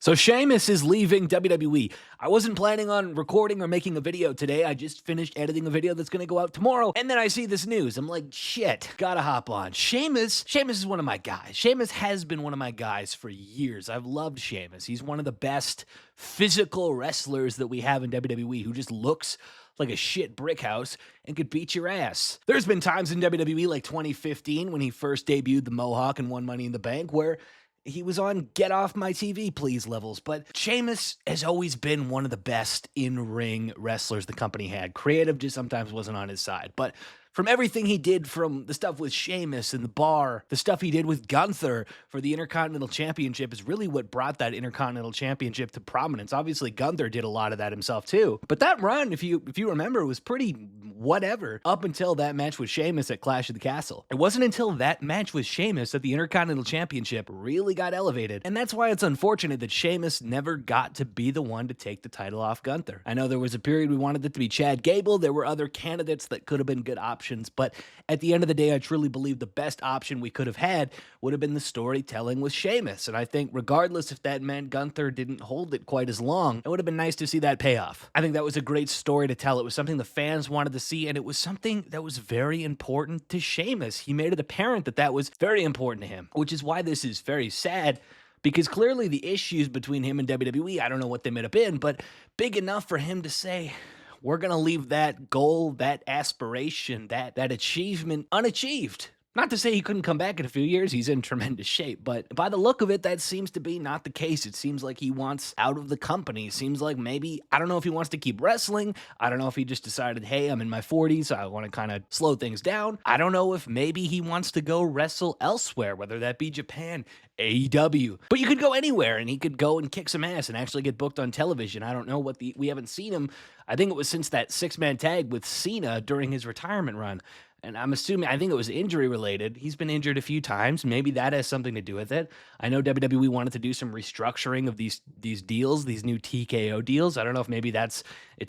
So Sheamus is leaving WWE. I wasn't planning on recording or making a video today. I just finished editing a video that's going to go out tomorrow. And then I see this news. I'm like, shit, gotta hop on. Sheamus is one of my guys. Sheamus has been one of my guys for years. I've loved Sheamus. He's one of the best physical wrestlers that we have in WWE who just looks like a shit brick house and could beat your ass. There's been times in WWE like 2015 when he first debuted the Mohawk and won Money in the Bank where he was on get off my TV please levels, but Sheamus has always been one of the best in-ring wrestlers the company had. Creative just sometimes wasn't on his side, but from everything he did, from the stuff with Sheamus and the bar, the stuff he did with Gunther for the Intercontinental Championship is really what brought that Intercontinental Championship to prominence. Obviously, Gunther did a lot of that himself too. But that run, if you remember, was pretty whatever up until that match with Sheamus at Clash of the Castle. It wasn't until that match with Sheamus that the Intercontinental Championship really got elevated. And that's why it's unfortunate that Sheamus never got to be the one to take the title off Gunther. I know there was a period we wanted it to be Chad Gable. There were other candidates that could have been good options. But at the end of the day, I truly believe the best option we could have had would have been the storytelling with Sheamus. And I think regardless if that meant Gunther didn't hold it quite as long, it would have been nice to see that payoff. I think that was a great story to tell. It was something the fans wanted to see, and it was something that was very important to Sheamus. He made it apparent that that was very important to him, which is why this is very sad. Because clearly the issues between him and WWE, I don't know what they might have been, but big enough for him to say, we're going to leave that goal, that aspiration, that achievement unachieved. Not to say he couldn't come back in a few years. He's in tremendous shape. But by the look of it, that seems to be not the case. It seems like he wants out of the company. It seems like maybe, I don't know if he wants to keep wrestling. I don't know if he just decided, hey, I'm in my 40s. I want to kind of slow things down. I don't know if maybe he wants to go wrestle elsewhere, whether that be Japan, AEW. But you could go anywhere, and he could go and kick some ass and actually get booked on television. I don't know what we haven't seen him. I think it was since that 6-man tag with Cena during his retirement run. And I'm assuming, I think it was injury related. He's been injured a few times. Maybe that has something to do with it. I know WWE wanted to do some restructuring of these deals, these new TKO deals. I don't know if maybe it's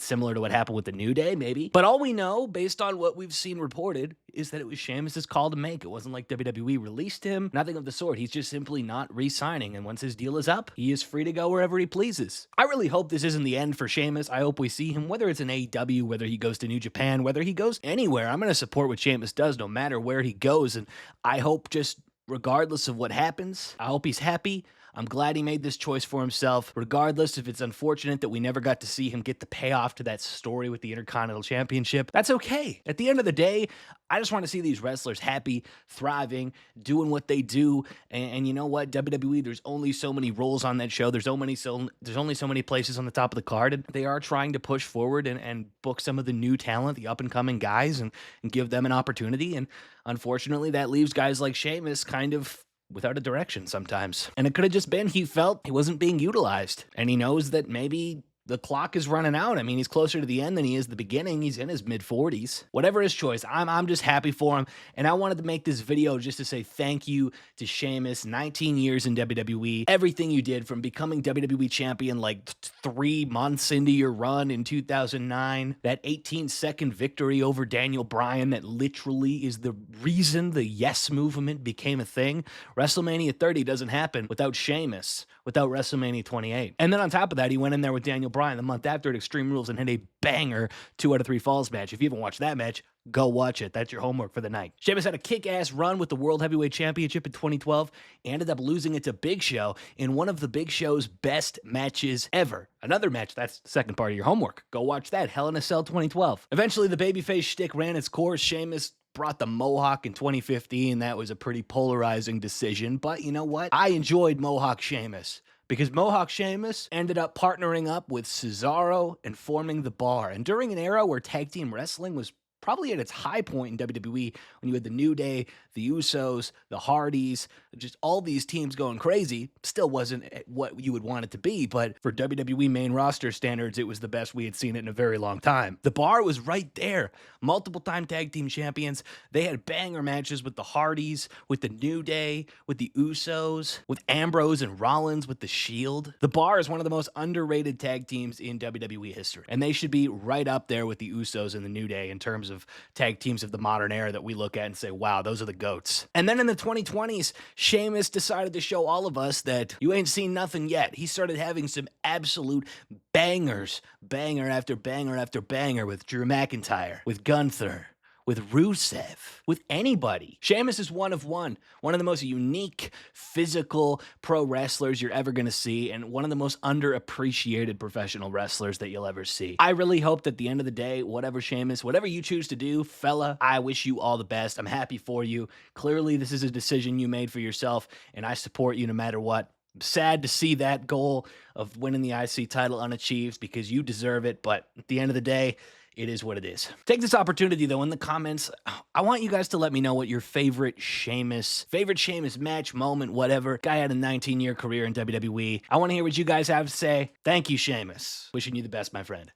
similar to what happened with the New Day, maybe. But all we know, based on what we've seen reported, is that it was Sheamus' call to make. It wasn't like WWE released him. Nothing of the sort. He's just simply not re-signing. And once his deal is up, he is free to go wherever he pleases. I really hope this isn't the end for Sheamus. I hope we see him, whether it's in AEW, whether he goes to New Japan, whether he goes anywhere. I'm going to support what Sheamus does no matter where he goes. And I hope, just regardless of what happens, I hope he's happy. I'm glad he made this choice for himself, regardless if it's unfortunate that we never got to see him get the payoff to that story with the Intercontinental Championship. That's okay. At the end of the day, I just want to see these wrestlers happy, thriving, doing what they do. And you know what? WWE, there's only so many roles on that show. There's only so many places on the top of the card. And they are trying to push forward and book some of the new talent, the up-and-coming guys, and give them an opportunity. And unfortunately, that leaves guys like Sheamus kind of without a direction sometimes. And it could have just been he felt he wasn't being utilized. And he knows that maybe the clock is running out. I mean, he's closer to the end than he is the beginning. He's in his mid-40s. Whatever his choice, I'm just happy for him. And I wanted to make this video just to say thank you to Sheamus. 19 years in WWE. Everything you did from becoming WWE Champion like 3 months into your run in 2009. That 18-second victory over Daniel Bryan that literally is the reason the Yes movement became a thing. WrestleMania 30 doesn't happen without Sheamus, without WrestleMania 28. And then on top of that, he went in there with Daniel Bryan the month after at Extreme Rules and had a banger 2 out of 3 Falls match. If you haven't watched that match, go watch it. That's your homework for the night. Sheamus had a kick-ass run with the World Heavyweight Championship in 2012. Ended up losing it to Big Show in one of the Big Show's best matches ever. Another match, that's the second part of your homework. Go watch that. Hell in a Cell 2012. Eventually, the babyface shtick ran its course. Sheamus brought the Mohawk in 2015. That was a pretty polarizing decision. But you know what? I enjoyed Mohawk Sheamus, because Mohawk Sheamus ended up partnering up with Cesaro and forming the Bar. And during an era where tag team wrestling was probably at its high point in WWE, when you had the New Day, the Usos, the Hardys, just all these teams going crazy, still wasn't what you would want it to be, but for WWE main roster standards, it was the best we had seen it in a very long time. The Bar was right there. Multiple-time tag team champions. They had banger matches with the Hardys, with the New Day, with the Usos, with Ambrose and Rollins, with the Shield. The Bar is one of the most underrated tag teams in WWE history, and they should be right up there with the Usos and the New Day in terms terms of tag teams of the modern era that we look at and say, wow, those are the GOATs. And then in the 2020s, Sheamus decided to show all of us that you ain't seen nothing yet. He started having some absolute bangers, banger after banger after banger with Drew McIntyre, with Gunther, with Rusev, with anybody. Sheamus is one of the most unique physical pro wrestlers you're ever gonna see, and one of the most underappreciated professional wrestlers that you'll ever see. I really hope that at the end of the day, whatever Sheamus, whatever you choose to do, fella, I wish you all the best. I'm happy for you. Clearly, this is a decision you made for yourself, and I support you no matter what. I'm sad to see that goal of winning the IC title unachieved because you deserve it, but at the end of the day, it is what it is. Take this opportunity, though, in the comments. I want you guys to let me know what your favorite Sheamus match, moment, whatever. Guy had a 19-year career in WWE. I want to hear what you guys have to say. Thank you, Sheamus. Wishing you the best, my friend.